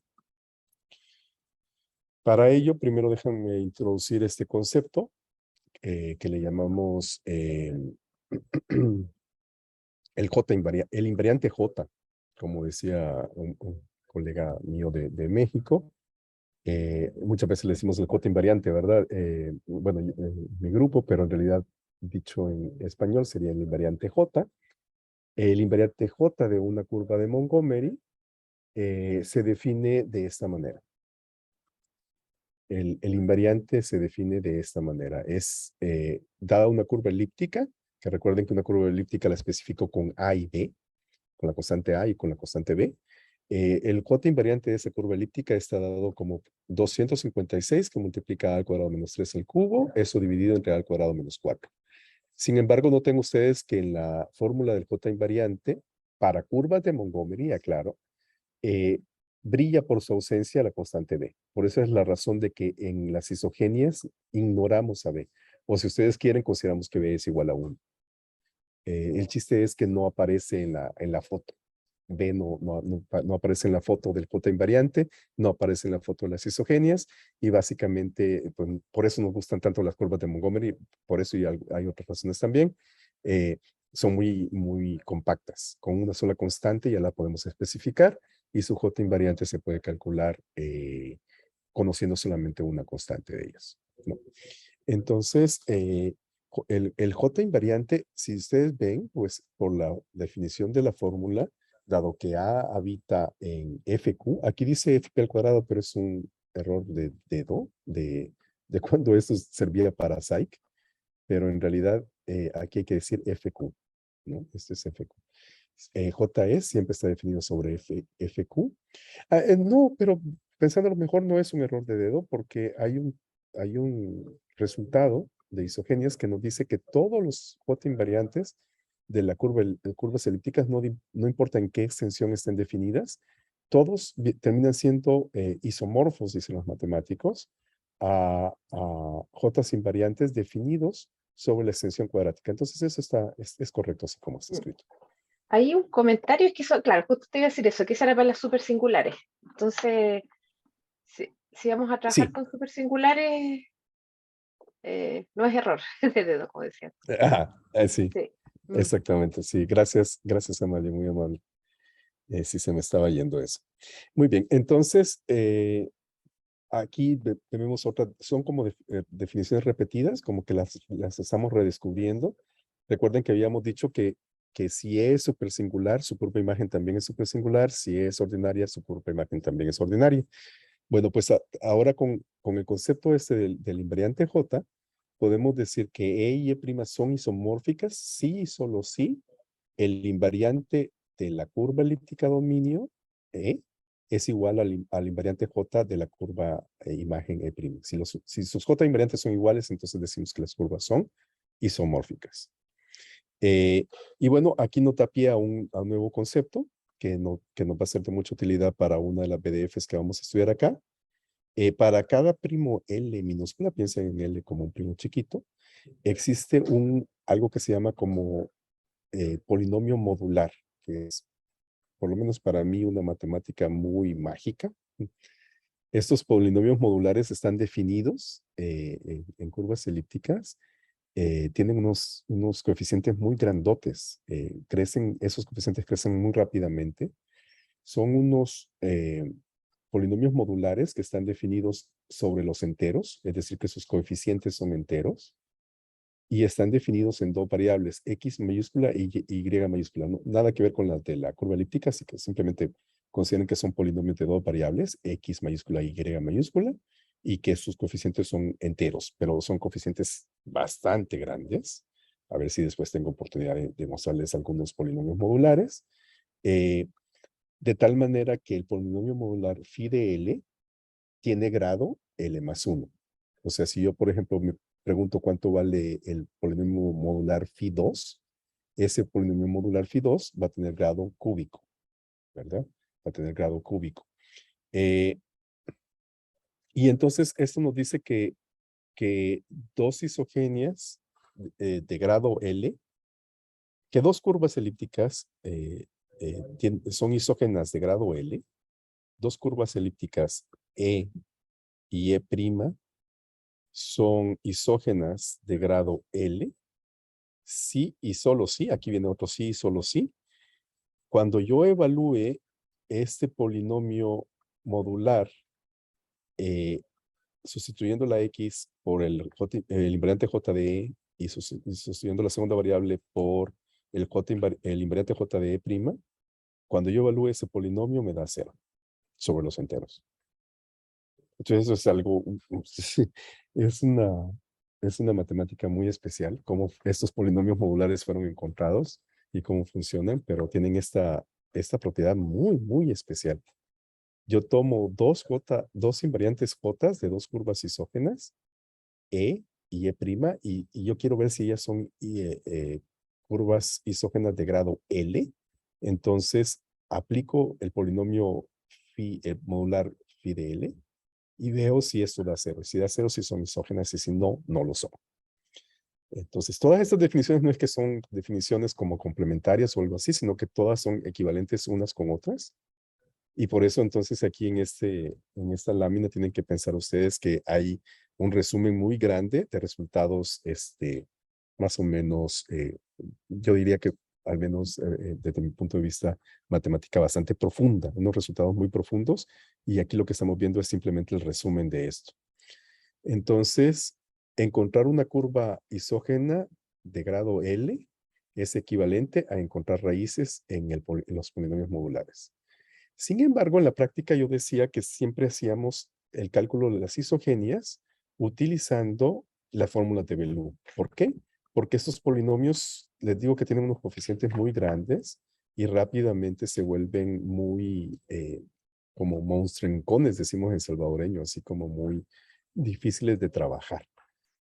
Para ello, primero déjenme introducir este concepto que le llamamos el invariante J, como decía un colega mío de México. Muchas veces le decimos el J invariante, ¿verdad? Bueno, mi grupo, pero en realidad dicho en español sería el invariante J. El invariante J de una curva de Montgomery se define de esta manera. El invariante se define de esta manera. Es dada una curva elíptica, que recuerden que una curva elíptica la especifico con A y B, con la constante A y con la constante B. El J invariante de esa curva elíptica está dado como 256 que multiplica a al cuadrado menos 3 al cubo, eso dividido entre a al cuadrado menos 4. Sin embargo, noten ustedes que en la fórmula del J invariante, para curvas de Montgomery, aclaro, brilla por su ausencia la constante B. Por eso es la razón de que en las isogenias ignoramos a B. O si ustedes quieren, consideramos que B es igual a 1. El chiste es que no aparece en la foto. B no aparece en la foto del J invariante, no aparece en la foto de las isogenias y básicamente pues, por eso nos gustan tanto las curvas de Montgomery, por eso hay otras razones también. Son muy compactas. Con una sola constante ya la podemos especificar y su J invariante se puede calcular conociendo solamente una constante de ellas, ¿no? Entonces, el J invariante, si ustedes ven, pues por la definición de la fórmula, dado que A habita en FQ, aquí dice FP al cuadrado, pero es un error de dedo, de cuando esto servía para Psych, pero en realidad aquí hay que decir FQ, ¿no? Este es FQ. JE siempre está definido sobre FQ. No, pero pensándolo mejor, no es un error de dedo porque hay un resultado de isogenias que nos dice que todos los J invariantes de la curvas elípticas, no importa en qué extensión estén definidas, todos terminan siendo isomorfos, dicen los matemáticos, a J invariantes definidos sobre la extensión cuadrática. Entonces eso es correcto así como está escrito. Hay un comentario, es que eso, claro, justo te iba a decir eso, que esa era para las supersingulares. Entonces, si vamos a trabajar con supersingulares, no es error de dedo, como decía. Sí, Sí. Exactamente, sí. Gracias, Amalia, muy amable. Sí, se me estaba yendo eso. Muy bien, entonces, aquí tenemos son como definiciones repetidas, como que las estamos redescubriendo. Recuerden que habíamos dicho que si es supersingular, su propia imagen también es supersingular. Si es ordinaria, su propia imagen también es ordinaria. Bueno, pues ahora con el concepto del invariante J, podemos decir que E y E' son isomórficas si y solo si el invariante de la curva elíptica dominio E es igual al invariante J de la curva imagen E'. Si sus J invariantes son iguales, entonces decimos que las curvas son isomórficas. Y bueno, aquí nos da pie a un nuevo concepto que nos va a ser de mucha utilidad para una de las BDFs que vamos a estudiar acá. Para cada primo L minúscula, piensen en L como un primo chiquito, existe algo que se llama como polinomio modular, que es, por lo menos para mí, una matemática muy mágica. Estos polinomios modulares están definidos en curvas elípticas. Tienen unos coeficientes muy grandotes. Esos coeficientes crecen muy rápidamente. Son unos polinomios modulares que están definidos sobre los enteros, es decir, que sus coeficientes son enteros, y están definidos en dos variables, X mayúscula y Y mayúscula. No, nada que ver con las de la curva elíptica, así que simplemente consideren que son polinomios de dos variables, X mayúscula y Y mayúscula, y que sus coeficientes son enteros, pero son coeficientes bastante grandes. A ver si después tengo oportunidad de mostrarles algunos polinomios modulares. De tal manera que el polinomio modular phi de L tiene grado L más 1. O sea, si yo, por ejemplo, me pregunto cuánto vale el polinomio modular phi 2, ese polinomio modular phi 2 va a tener grado cúbico, ¿verdad? Va a tener grado cúbico. Y entonces esto nos dice que dos isogenias de grado L, que dos curvas elípticas son isógenas de grado L, dos curvas elípticas E y E' son isógenas de grado L, sí y solo sí, aquí viene otro sí y solo sí. Cuando yo evalúe este polinomio modular, sustituyendo la X por el invariante J de E y sustituyendo la segunda variable por el invariante J de E', cuando yo evalúe ese polinomio me da 0 sobre los enteros. Entonces eso es algo, es una matemática muy especial, cómo estos polinomios modulares fueron encontrados y cómo funcionan, pero tienen esta propiedad muy, muy especial. Yo tomo dos invariantes J de dos curvas isógenas, E y E', y yo quiero ver si ellas son curvas isógenas de grado L. Entonces, aplico el polinomio modular phi de L y veo si esto da 0. Si da 0, si son isógenas, y si no, no lo son. Entonces, todas estas definiciones no es que son definiciones como complementarias o algo así, sino que todas son equivalentes unas con otras. Y por eso entonces aquí en esta lámina tienen que pensar ustedes que hay un resumen muy grande de resultados, más o menos, yo diría que al menos desde mi punto de vista, matemática bastante profunda, unos resultados muy profundos, y aquí lo que estamos viendo es simplemente el resumen de esto. Entonces, encontrar una curva isógena de grado L es equivalente a encontrar raíces en los polinomios modulares. Sin embargo, en la práctica yo decía que siempre hacíamos el cálculo de las isogenias utilizando la fórmula de Below. ¿Por qué? Porque estos polinomios, les digo que tienen unos coeficientes muy grandes y rápidamente se vuelven muy como monstrencones, decimos en salvadoreño, así como muy difíciles de trabajar.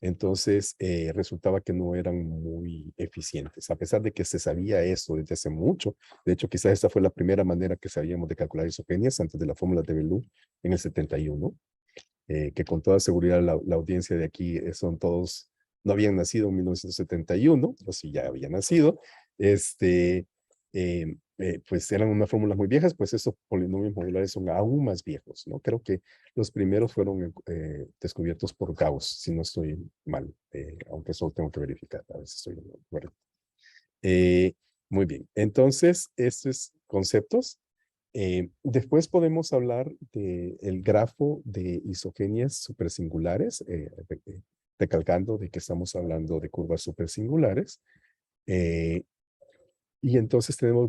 Entonces, resultaba que no eran muy eficientes, a pesar de que se sabía eso desde hace mucho. De hecho, quizás esta fue la primera manera que sabíamos de calcular isogenias antes de la fórmula de Below en el 71, que con toda seguridad la audiencia de aquí son todos, no habían nacido en 1971, o si ya habían nacido, pues eran unas fórmulas muy viejas, pues esos polinomios modulares son aún más viejos, ¿no? Creo que los primeros fueron descubiertos por Gauss, si no estoy mal, aunque eso tengo que verificar, a ver si estoy correcto. Muy bien, entonces, estos conceptos. Después podemos hablar del grafo de isogenias supersingulares, recalcando de que estamos hablando de curvas supersingulares. Y entonces tenemos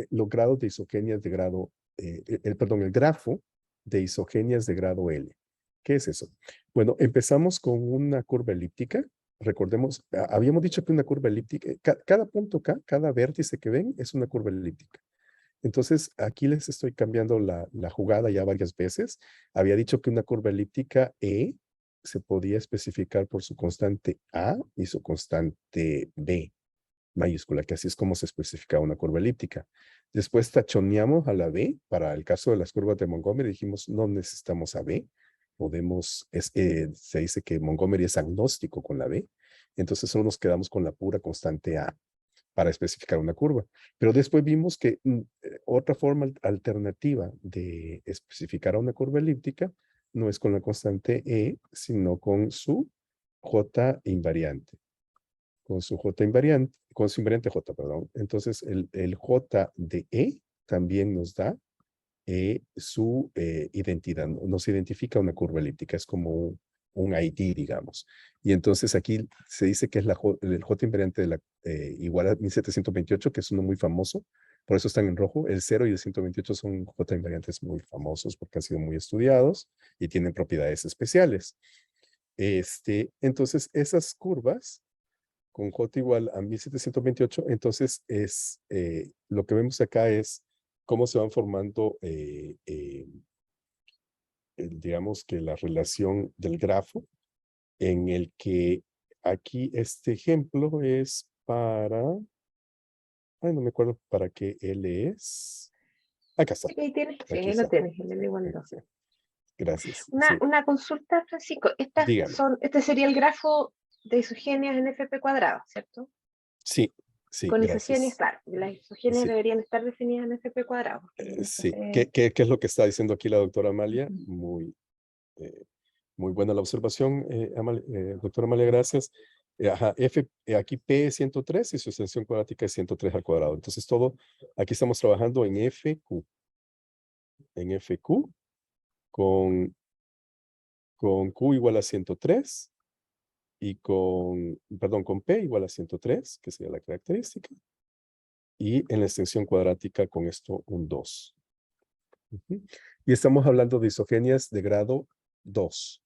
los grados de isogenias de grado, el grafo de isogenias de grado L. ¿Qué es eso? Bueno, empezamos con una curva elíptica recordemos, habíamos dicho que una curva elíptica, cada punto acá, cada vértice que ven es una curva elíptica. Entonces, aquí les estoy cambiando la jugada ya varias veces. Había dicho que una curva elíptica E se podía especificar por su constante A y su constante B mayúscula, que así es como se especifica una curva elíptica. Después tachoneamos a la B. Para el caso de las curvas de Montgomery, dijimos no necesitamos a B. Se dice que Montgomery es agnóstico con la B. Entonces solo nos quedamos con la pura constante A para especificar una curva. Pero después vimos que otra forma alternativa de especificar a una curva elíptica no es con la constante E, sino con su J invariante. Con su J invariante, con su invariante J, perdón. Entonces, el J de E también nos da su identidad. Nos identifica una curva elíptica. Es como un ID, digamos. Y entonces aquí se dice que es el J invariante de igual a 1728, que es uno muy famoso. Por eso están en rojo. El 0 y el 128 son J invariantes muy famosos porque han sido muy estudiados y tienen propiedades especiales. Entonces, esas curvas con J igual a 1728, entonces lo que vemos acá es cómo se van formando, digamos que la relación del grafo, en el que aquí este ejemplo es para, no me acuerdo para qué L es. Acá está, Ahí tienes, sí, aquí ahí lo está. tienes, el N igual 2. Sí. Gracias. Una, Sí, una consulta, Francisco. dígame. Este sería el grafo de isogenias en FP cuadrado, ¿cierto? Sí, sí, Con isogenias, gracias. claro. Las isogenias Sí, deberían estar definidas en FP cuadrado. sí. ¿Qué es lo que está diciendo aquí la doctora Amalia? Muy buena la observación, doctora Amalia, gracias. Ajá, aquí P es 103 y su extensión cuadrática es 103 al cuadrado. Entonces aquí estamos trabajando en FQ. En FQ con Q igual a 103 y con P igual a 103, que sería la característica. Y en la extensión cuadrática con esto un 2. Y estamos hablando de isogenias de grado 2.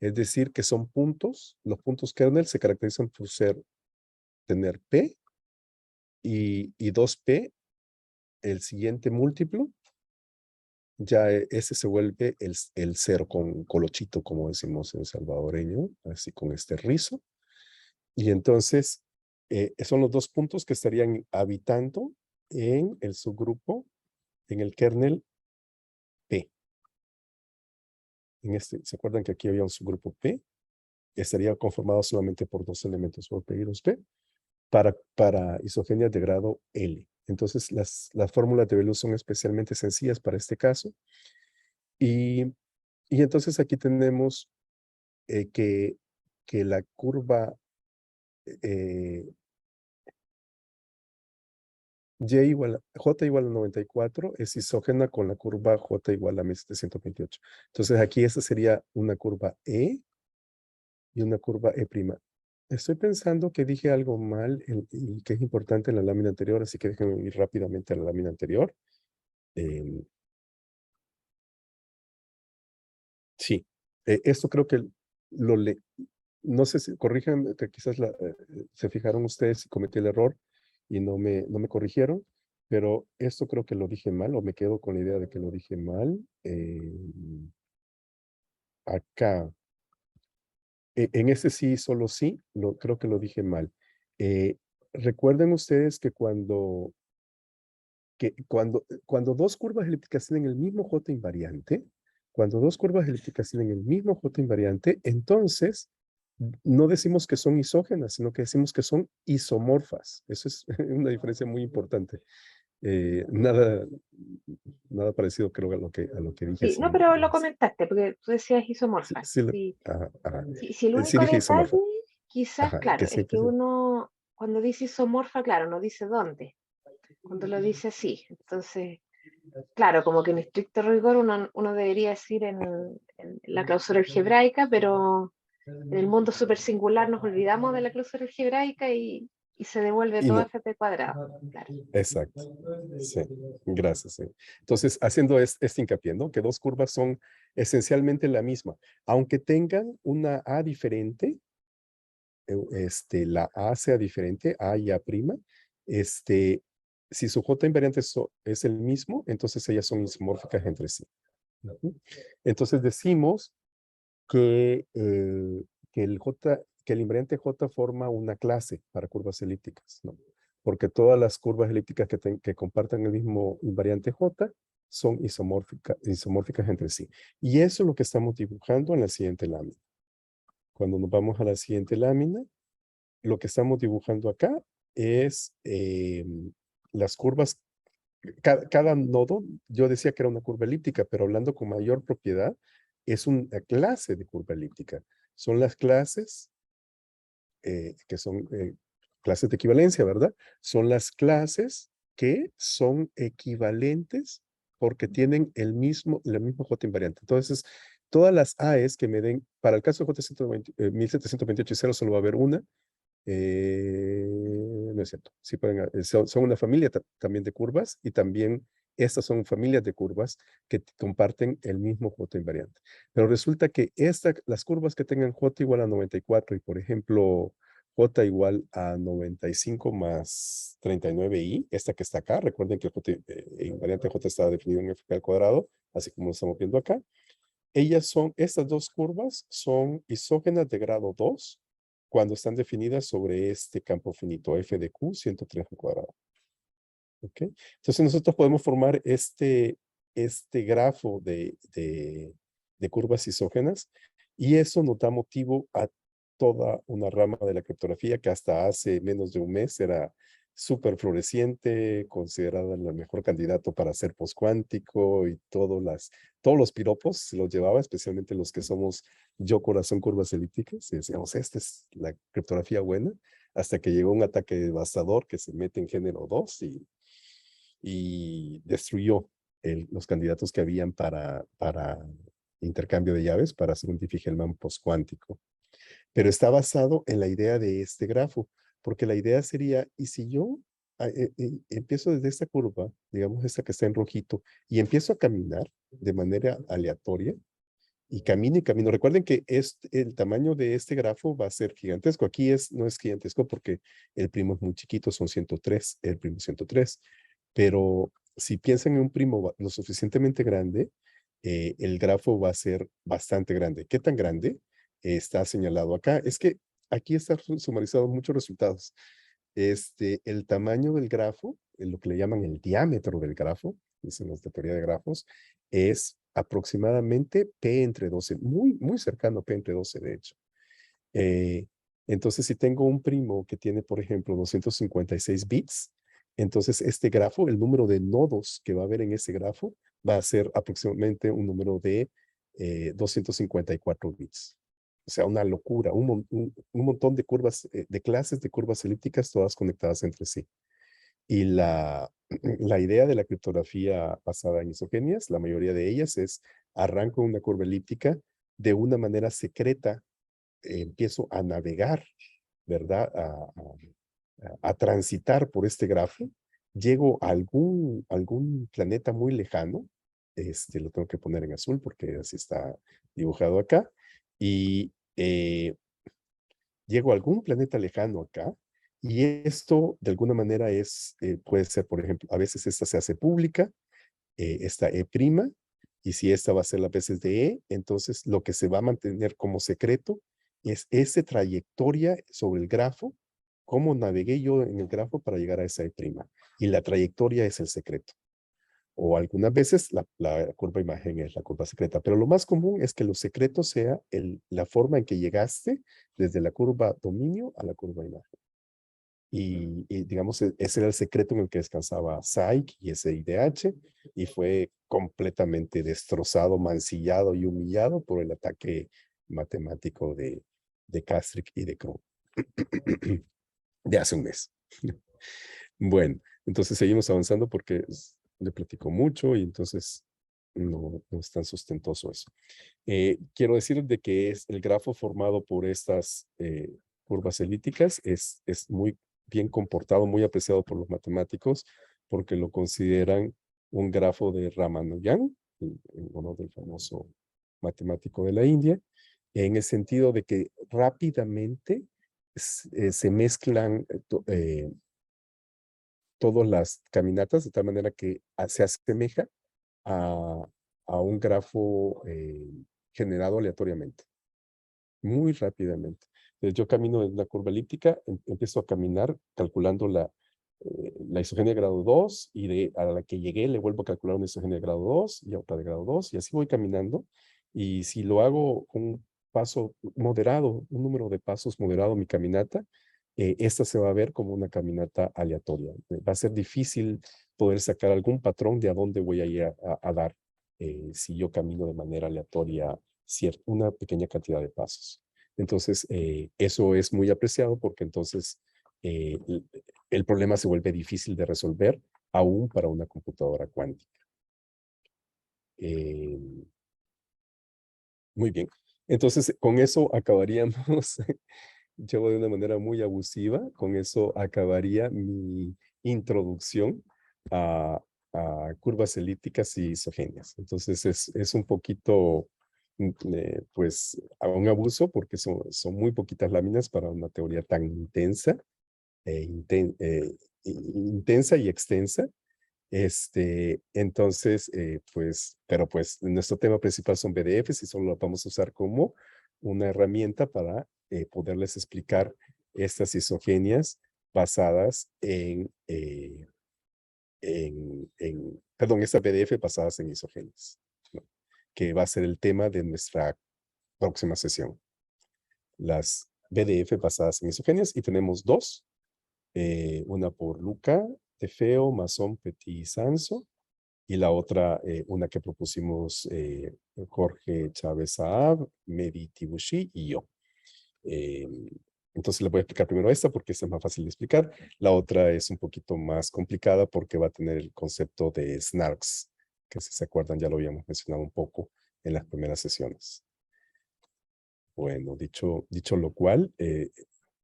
Es decir, que son puntos, los puntos kernel se caracterizan por tener P y 2P, el siguiente múltiplo, ya ese se vuelve el cero con colochito, como decimos en salvadoreño, así con este rizo. Y entonces son los dos puntos que estarían habitando en el subgrupo, en el kernel P. ¿Se acuerdan que aquí había un subgrupo P? Estaría conformado solamente por dos elementos, por P y 2P, para isogenias de grado L. Entonces, las fórmulas de Bellot son especialmente sencillas para este caso. Y entonces aquí tenemos que la curva J igual a 94 es isógena con la curva J igual a 1728. Entonces aquí esa sería una curva E y una curva E'. Estoy pensando que dije algo mal y que es importante en la lámina anterior, así que déjenme ir rápidamente a la lámina anterior. Sí, esto creo que no sé si corrijan, que quizás se fijaron ustedes y cometí el error y no me corrigieron, pero esto creo que lo dije mal o me quedo con la idea de que lo dije mal. Acá, en este sí, solo sí, creo que lo dije mal. Recuerden ustedes que cuando dos curvas elípticas tienen el mismo J invariante, entonces no decimos que son isógenas, sino que decimos que son isomorfas. Eso es una diferencia muy importante. Nada parecido creo a lo que dije. Sí, no, pero lo comentaste, porque tú decías isomorfa. Sí. Ajá, ajá. Si el Sí único dije detalle, isomorfa. quizás, Ajá, claro, que es siempre que uno, cuando dice isomorfa, claro, no dice dónde. Cuando lo dice así. Entonces, claro, como que en estricto rigor uno debería decir en la clausura algebraica, pero en el mundo super singular nos olvidamos de la clausura algebraica y se devuelve y todo no, FP cuadrado. Claro. exacto. Sí, gracias. Sí. Entonces, haciendo este hincapié, ¿no? Que dos curvas son esencialmente la misma. Aunque tengan una A diferente, la A sea diferente, A y A', si su J invariante es el mismo, entonces ellas son isomórficas entre sí. Entonces decimos que, que el invariante J forma una clase para curvas elípticas, ¿no? Porque todas las curvas elípticas que compartan el mismo invariante J son isomórficas entre sí. Y eso es lo que estamos dibujando en la siguiente lámina. Cuando nos vamos a la siguiente lámina, lo que estamos dibujando acá es las curvas. Cada nodo, yo decía que era una curva elíptica, pero hablando con mayor propiedad, es una clase de curva elíptica. Son las clases que son clases de equivalencia, ¿verdad? Son las clases que son equivalentes porque tienen la misma J invariante. Entonces, todas las AES que me den, para el caso de J 1728 y 0 solo va a haber una. No es cierto. Sí pueden, son una familia también de curvas y también estas son familias de curvas que comparten el mismo J invariante. Pero resulta que las curvas que tengan J igual a 94 y por ejemplo J igual a 95 más 39i, esta que está acá, recuerden que el invariante J está definido en f al cuadrado, así como lo estamos viendo acá. Estas dos curvas son isógenas de grado 2 cuando están definidas sobre este campo finito f de q 103 al cuadrado. ¿Ok? Entonces nosotros podemos formar este grafo de curvas isógenas y eso nos da motivo a toda una rama de la criptografía que hasta hace menos de un mes era súper floreciente, considerada el mejor candidato para ser postcuántico y todos los piropos se los llevaba, especialmente los que somos yo corazón curvas elípticas, y decíamos, esta es la criptografía buena, hasta que llegó un ataque devastador que se mete en género 2 y destruyó los candidatos que habían para intercambio de llaves para hacer un Diffie-Hellman postcuántico. Pero está basado en la idea de este grafo, porque la idea sería, ¿y si yo empiezo desde esta curva, digamos esta que está en rojito, y empiezo a caminar de manera aleatoria, y camino y camino? Recuerden que el tamaño de este grafo va a ser gigantesco. Aquí no es gigantesco porque el primo es muy chiquito, son 103, el primo 103. Pero si piensan en un primo lo suficientemente grande, el grafo va a ser bastante grande. ¿Qué tan grande? Está señalado acá. Es que aquí está sumarizado muchos resultados. El tamaño del grafo, lo que le llaman el diámetro del grafo, dicen los de teoría de grafos, es aproximadamente P entre 12, muy, muy cercano a P entre 12, de hecho. Entonces, si tengo un primo que tiene, por ejemplo, 256 bits, entonces este grafo, el número de nodos que va a haber en ese grafo, va a ser aproximadamente un número de 254 bits. O sea, una locura, un montón de curvas, de clases de curvas elípticas, todas conectadas entre sí. Y la idea de la criptografía basada en isogenias, la mayoría de ellas es, arranco una curva elíptica de una manera secreta, empiezo a navegar, ¿verdad? A transitar por este grafo, llego a algún planeta muy lejano, lo tengo que poner en azul porque así está dibujado acá, y llego a algún planeta lejano acá, y esto de alguna manera puede ser, por ejemplo, a veces esta se hace pública, esta E', y si esta va a ser las veces de E, entonces lo que se va a mantener como secreto es esa trayectoria sobre el grafo, cómo navegué yo en el grafo para llegar a esa E', y la trayectoria es el secreto. O algunas veces la curva imagen es la curva secreta, pero lo más común es que lo secreto sea la forma en que llegaste desde la curva dominio a la curva imagen. Y digamos, ese era el secreto en el que descansaba Psyche y ese IDH, y fue completamente destrozado, mancillado y humillado por el ataque matemático de Castrick y de Kroll de hace un mes. Bueno, entonces seguimos avanzando porque le platico mucho y entonces no es tan sustentoso eso. Quiero decir de que es el grafo formado por estas curvas elípticas es muy bien comportado, muy apreciado por los matemáticos porque lo consideran un grafo de Ramanujan, en honor del famoso matemático de la India, en el sentido de que rápidamente se mezclan todas las caminatas de tal manera que se asemeja a, a un grafo generado aleatoriamente, muy rápidamente. Entonces, yo camino en una curva elíptica, empiezo a caminar calculando la isogenia de grado 2 y a la que llegué le vuelvo a calcular una isogenia de grado 2 y otra de grado 2 y así voy caminando. Y si lo hago con un paso moderado, un número de pasos moderado mi caminata, esta se va a ver como una caminata aleatoria. Va a ser difícil poder sacar algún patrón de a dónde voy a ir a dar si yo camino de manera aleatoria una pequeña cantidad de pasos. Entonces, eso es muy apreciado porque entonces el problema se vuelve difícil de resolver aún para una computadora cuántica. Muy bien. Entonces, con eso acabaríamos, yo de una manera muy abusiva, con eso acabaría mi introducción a curvas elípticas y isogéneas. Entonces, es un poquito, pues, a un abuso porque son muy poquitas láminas para una teoría tan intensa, intensa y extensa. Entonces, pero pues nuestro tema principal son BDFs y solo lo vamos a usar como una herramienta para poderles explicar estas isogenias basadas perdón, estas BDF basadas en isogenias, ¿no? Que va a ser el tema de nuestra próxima sesión. Las BDF basadas en isogenias y tenemos dos, una por Luca, Tefeo, Masson, Petit y Sanso, y la otra, una que propusimos Jorge Chávez Saab, Mehdi Tibushi y yo. Entonces le voy a explicar primero esta porque esta es más fácil de explicar. La otra es un poquito más complicada porque va a tener el concepto de snarks, que si se acuerdan ya lo habíamos mencionado un poco en las primeras sesiones. Bueno, dicho lo cual,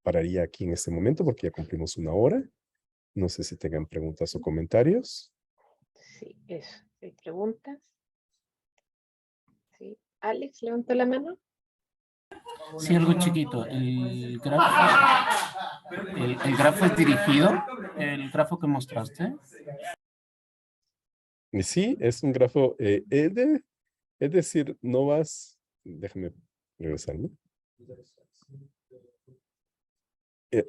pararía aquí en este momento porque ya cumplimos una hora. No sé si tengan preguntas o comentarios. Sí, eso. ¿Hay preguntas? Sí. Alex, levantó la mano. Sí, algo chiquito. El grafo es dirigido, el grafo que mostraste. Y sí, es un grafo, es decir, no vas, déjame regresarme.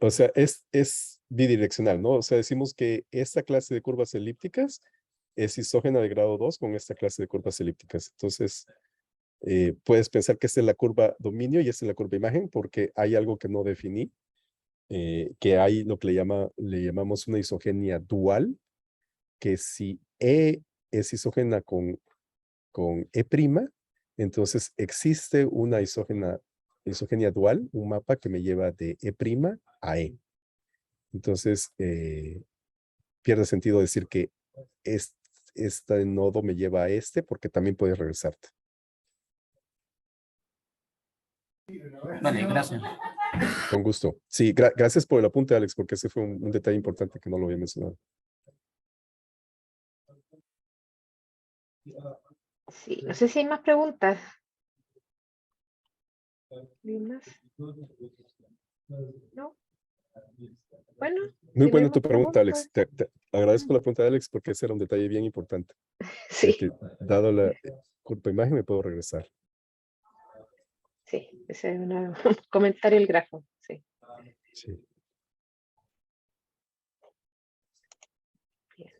O sea, es bidireccional, ¿no? O sea, decimos que esta clase de curvas elípticas es isógena de grado 2 con esta clase de curvas elípticas. Entonces, puedes pensar que esta es la curva dominio y esta es la curva imagen porque hay algo que no definí, que hay lo que le llamamos una isogenia dual, que si E es isógena con E', entonces existe una isogenia dual, un mapa que me lleva de E' a E. Entonces, pierde sentido decir que este nodo me lleva a este porque también puedes regresarte. Vale, gracias. Con gusto. Sí, gracias por el apunte, Alex, porque ese fue un detalle importante que no lo había mencionado. Sí, no sé si hay más preguntas. ¿Hay más? ¿No? Bueno. Muy si no buena hay tu más pregunta, preguntas. Alex. Te agradezco la pregunta de Alex porque ese era un detalle bien importante. Sí. Que dado la curva imagen me puedo regresar. Sí, ese es un comentario el grafo. Sí. Sí. Bien.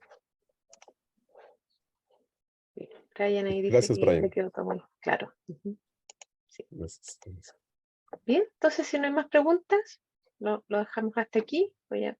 Bien. Brian ahí dice Gracias, que Brian. le quedó todo muy claro. Sí. Gracias. Bien, entonces si no hay más preguntas, lo dejamos hasta aquí. Voy a